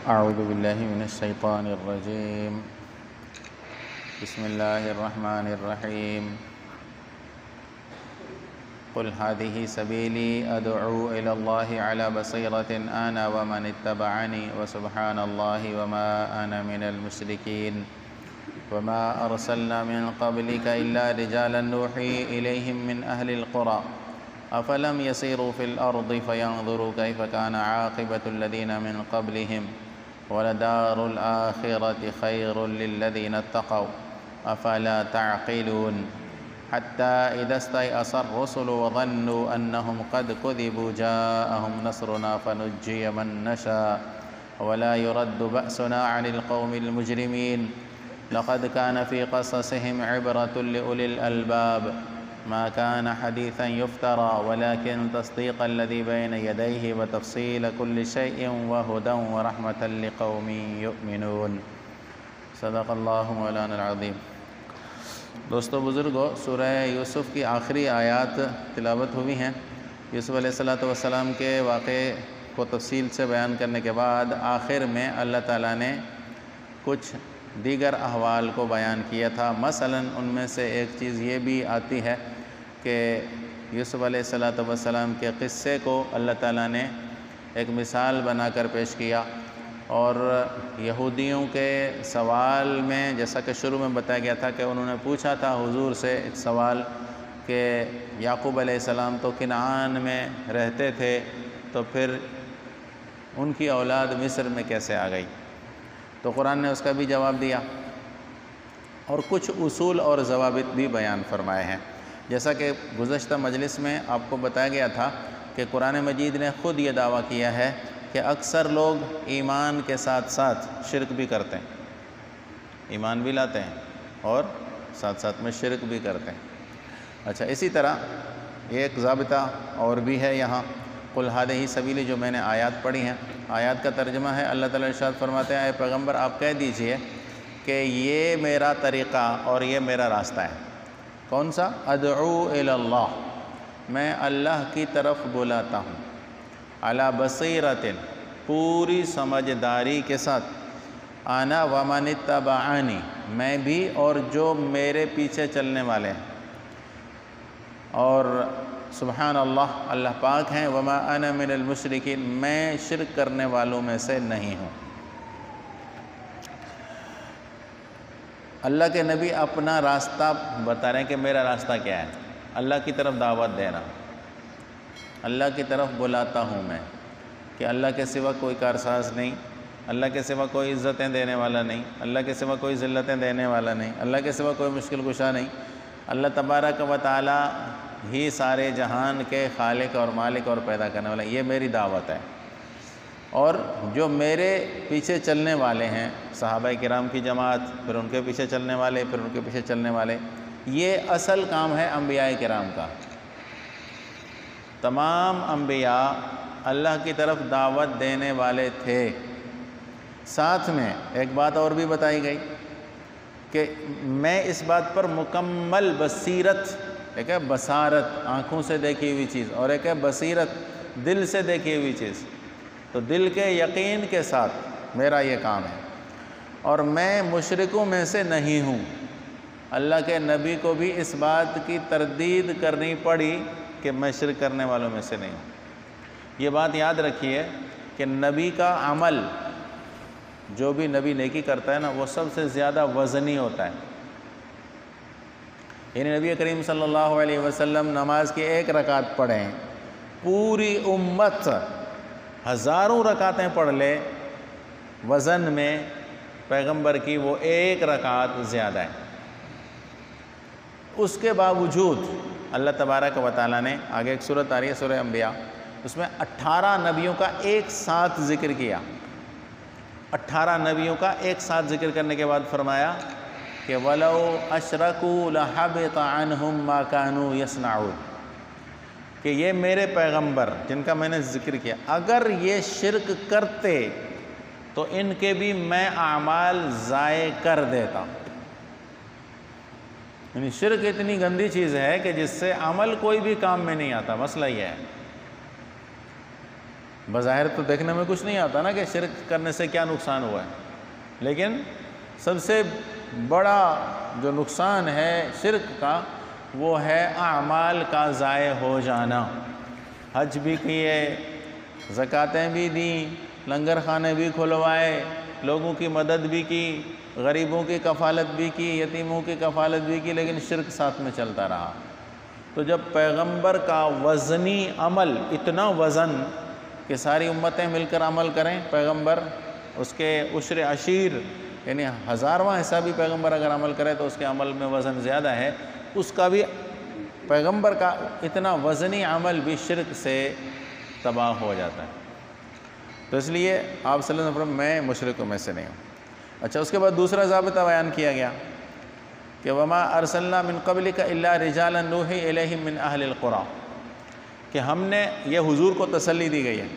أعوذ بالله من الشيطان الرجيم. بسم الله الرحمن الرحيم. قل هذه سبيلي أدعو إلى الله على بصيرة أنا ومن اتبعني وسبحان الله وما أنا من المشركين وما أرسلنا من قبلك إلا رجالا نوحي إليهم من أهل القرى أفلم يسيروا في الأرض فينظروا كيف كان عاقبة الذين من قبلهم ولدار الآخرة خير للذين اتقوا أفلا تعقلون حتى إذا استيأس الرسل وظنوا أنهم قد كذبوا جاءهم نصرنا فنجي من نشاء ولا يرد بأسنا عن القوم المجرمين لقد كان في قصصهم عبرة لأولي الألباب ما كان حديثا يفترى ولكن تصديق الذي بين يديه وتفصيل كل شيء وهدى ورحمة لقوم يؤمنون. صدق اللہ مولانا العظیم. دوستو بزرگو، سورہ یوسف کی آخری آیات تلاوت ہوئی ہیں. یوسف علیہ السلام کے واقعے کو تفصیل سے بیان کرنے کے بعد آخر میں اللہ تعالیٰ نے کچھ دیگر احوال کو بیان کیا تھا. مثلا ان میں سے ایک چیز یہ بھی آتی ہے کہ یوسف علیہ السلام کے قصے کو اللہ تعالیٰ نے ایک مثال بنا کر پیش کیا، اور یہودیوں کے سوال میں جیسا کہ شروع میں بتایا گیا تھا کہ انہوں نے پوچھا تھا حضور سے ایک سوال کہ یعقوب علیہ السلام تو کنعان میں رہتے تھے، تو پھر ان کی اولاد مصر میں کیسے آ گئی؟ تو قرآن نے اس کا بھی جواب دیا اور کچھ اصول اور ضوابط بھی بیان فرمائے ہیں. جیسا کہ گزشتہ مجلس میں آپ کو بتایا گیا تھا کہ قرآن مجید نے خود یہ دعویٰ کیا ہے کہ اکثر لوگ ایمان کے ساتھ ساتھ شرک بھی کرتے ہیں، ایمان بھی لاتے ہیں اور ساتھ ساتھ میں شرک بھی کرتے ہیں. اچھا، اسی طرح ایک ضابطہ اور بھی ہے یہاں. قل ہذہ سبیلی، جو میں نے آیات پڑھی ہیں، آیات کا ترجمہ ہے اللہ تعالیٰ ارشاد فرماتے ہیں اے پیغمبر آپ کہہ دیجئے کہ یہ میرا طریقہ اور یہ میرا راستہ ہے. کون سا؟ ادعو الی اللہ، میں اللہ کی طرف بلاتا ہوں. علی بصیرۃ، پوری سمجھداری کے ساتھ. انا ومن اتبعنی، میں بھی اور جو میرے پیچھے چلنے والے ہیں. اور سبحان اللہ، اللہ پاک ہیں. وما انا من المشرکین، میں شرک کرنے والوں میں سے نہیں ہوں. اللہ کے نبی اپنا راستہ بتا رہے ہیں کہ میرا راستہ کیا ہے. اللہ کی طرف دعوت دینا، اللہ کی طرف بلاتا ہوں میں کہ اللہ کے سوا کوئی کارساز نہیں، اللہ کے سوا کوئی عزتیں دینے والا نہیں، اللہ کے سوا کوئی ذلتیں دینے والا نہیں، اللہ کے سوا کوئی مشکل کشا نہیں. اللہ تبارک و تعالی ہی سارے جہان کے خالق اور مالک اور پیدا کرنے والا. یہ میری دعوت ہے. اور جو میرے پیچھے چلنے والے ہیں، صحابہ کرام کی جماعت، پھر ان کے پیچھے چلنے والے، پھر ان کے پیچھے چلنے والے، یہ اصل کام ہے انبیاء کرام کا. تمام انبیاء اللہ کی طرف دعوت دینے والے تھے. ساتھ میں ایک بات اور بھی بتائی گئی کہ میں اس بات پر مکمل بصیرت، ایک ہے بصارت آنکھوں سے دیکھی ہوئی چیز، اور ایک ہے بصیرت دل سے دیکھی ہوئی چیز. تو دل کے یقین کے ساتھ میرا یہ کام ہے، اور میں مشرکوں میں سے نہیں ہوں. اللہ کے نبی کو بھی اس بات کی تردید کرنی پڑی کہ میں شرک کرنے والوں میں سے نہیں ہوں. یہ بات یاد رکھیے کہ نبی کا عمل، جو بھی نبی نیکی کرتا ہے نا، وہ سب سے زیادہ وزنی ہوتا ہے. یعنی نبی کریم صلی اللہ علیہ وسلم نماز کی ایک رکعت پڑھیں، پوری امت ہزاروں رکعتیں پڑھ لے، وزن میں پیغمبر کی وہ ایک رکعت زیادہ ہے. اس کے باوجود اللہ تبارک و تعالیٰ نے آگے ایک سورت آ رہی ہے سورہ انبیاء، اس میں 18 نبیوں کا ایک ساتھ ذکر کیا. 18 نبیوں کا ایک ساتھ ذکر کرنے کے بعد فرمایا کہ وَلَوْ أَشْرَكُوا لَحَبِطَ عَنْهُمْ مَا كَانُوا يَصْنَعُونَ، کہ یہ میرے پیغمبر جن کا میں نے ذکر کیا، اگر یہ شرک کرتے تو ان کے بھی میں اعمال ضائع کر دیتا. یعنی شرک اتنی گندی چیز ہے کہ جس سے عمل کوئی بھی کام میں نہیں آتا. مسئلہ یہ ہے بظاہر تو دیکھنے میں کچھ نہیں آتا نا کہ شرک کرنے سے کیا نقصان ہوا ہے، لیکن سب سے بڑا جو نقصان ہے شرک کا وہ ہے اعمال کا ضائع ہو جانا۔ حج بھی کیے، زکاتیں بھی دیں، لنگر خانے بھی کھلوائے، لوگوں کی مدد بھی کی، غریبوں کی کفالت بھی کی، یتیموں کی کفالت بھی کی، لیکن شرک ساتھ میں چلتا رہا۔ تو جب پیغمبر کا وزنی عمل، اتنا وزن کہ ساری امتیں مل کر عمل کریں، پیغمبر اس کے عشر عشیر یعنی 1000واں حصہ بھی پیغمبر اگر عمل کرے تو اس کے عمل میں وزن زیادہ ہے، اس کا بھی پیغمبر کا اتنا وزنی عمل بھی شرک سے تباہ ہو جاتا ہے۔ تو اس لیے آپ صلی اللہ علیہ وسلم میں مشرکوں میں سے نہیں ہوں۔ اچھا، اس کے بعد دوسرا ضابطہ بیان کیا گیا کہ وما ارسلنا من قبلک الا رجالا نوحی الیہم من اہل القری، کہ ہم نے، یہ حضور کو تسلی دی گئی ہے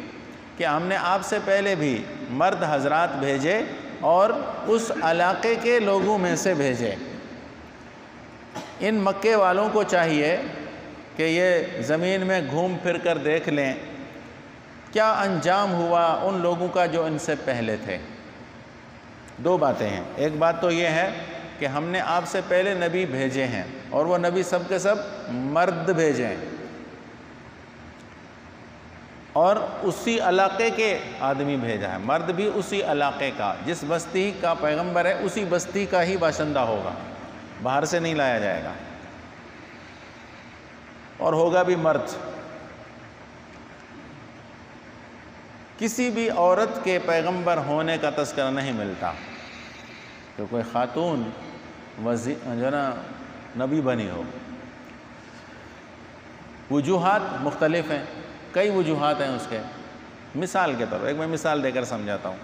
کہ ہم نے آپ سے پہلے بھی مرد حضرات بھیجے اور اس علاقے کے لوگوں میں سے بھیجے۔ ان مکے والوں کو چاہیے کہ یہ زمین میں گھوم پھر کر دیکھ لیں کیا انجام ہوا ان لوگوں کا جو ان سے پہلے تھے۔ دو باتیں ہیں، ایک بات تو یہ ہے کہ ہم نے آپ سے پہلے نبی بھیجے ہیں اور وہ نبی سب کے سب مرد بھیجے ہیں، اور اسی علاقے کے آدمی بھیجا ہے، مرد بھی اسی علاقے کا، جس بستی کا پیغمبر ہے اسی بستی کا ہی باشندہ ہوگا، باہر سے نہیں لایا جائے گا، اور ہوگا بھی مرد۔ کسی بھی عورت کے پیغمبر ہونے کا تذکرہ نہیں ملتا کہ کوئی خاتون جو نا نبی بنی ہو۔ وجوہات مختلف ہیں، کئی وجوہات ہیں اس کے۔ مثال کے طور پر ایک میں مثال دے کر سمجھاتا ہوں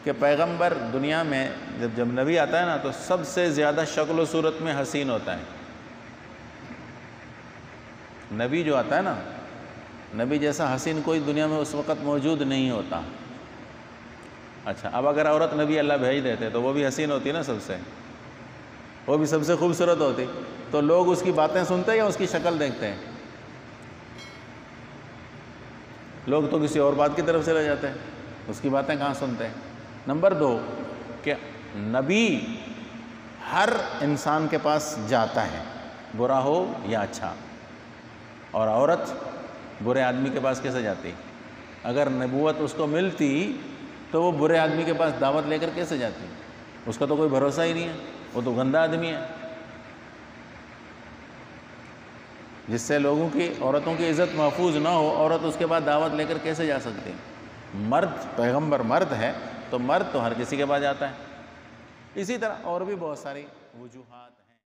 کہ پیغمبر دنیا میں جب نبی آتا ہے نا تو سب سے زیادہ شکل و صورت میں حسین ہوتا ہے۔ نبی جو آتا ہے نا، نبی جیسا حسین کوئی دنیا میں اس وقت موجود نہیں ہوتا۔ اچھا، اب اگر عورت نبی اللہ بھیج دیتے تو وہ بھی حسین ہوتی نا، سب سے، وہ بھی سب سے خوبصورت ہوتی، تو لوگ اس کی باتیں سنتے یا اس کی شکل دیکھتے ہیں؟ لوگ تو کسی اور بات کی طرف چلے جاتے ہیں، اس کی باتیں کہاں سنتے ہیں۔ نمبر 2 کہ نبی ہر انسان کے پاس جاتا ہے، برا ہو یا اچھا، اور عورت برے آدمی کے پاس کیسے جاتی؟ اگر نبوت اس کو ملتی تو وہ برے آدمی کے پاس دعوت لے کر کیسے جاتی؟ اس کا تو کوئی بھروسہ ہی نہیں ہے، وہ تو گندا آدمی ہے، جس سے لوگوں کی، عورتوں کی عزت محفوظ نہ ہو، عورت اس کے بعد دعوت لے کر کیسے جا سکتی؟ مرد، پیغمبر مرد ہے تو مرد تو ہر کسی کے پاس جاتا ہے۔ اسی طرح اور بھی بہت ساری وجوہات ہیں۔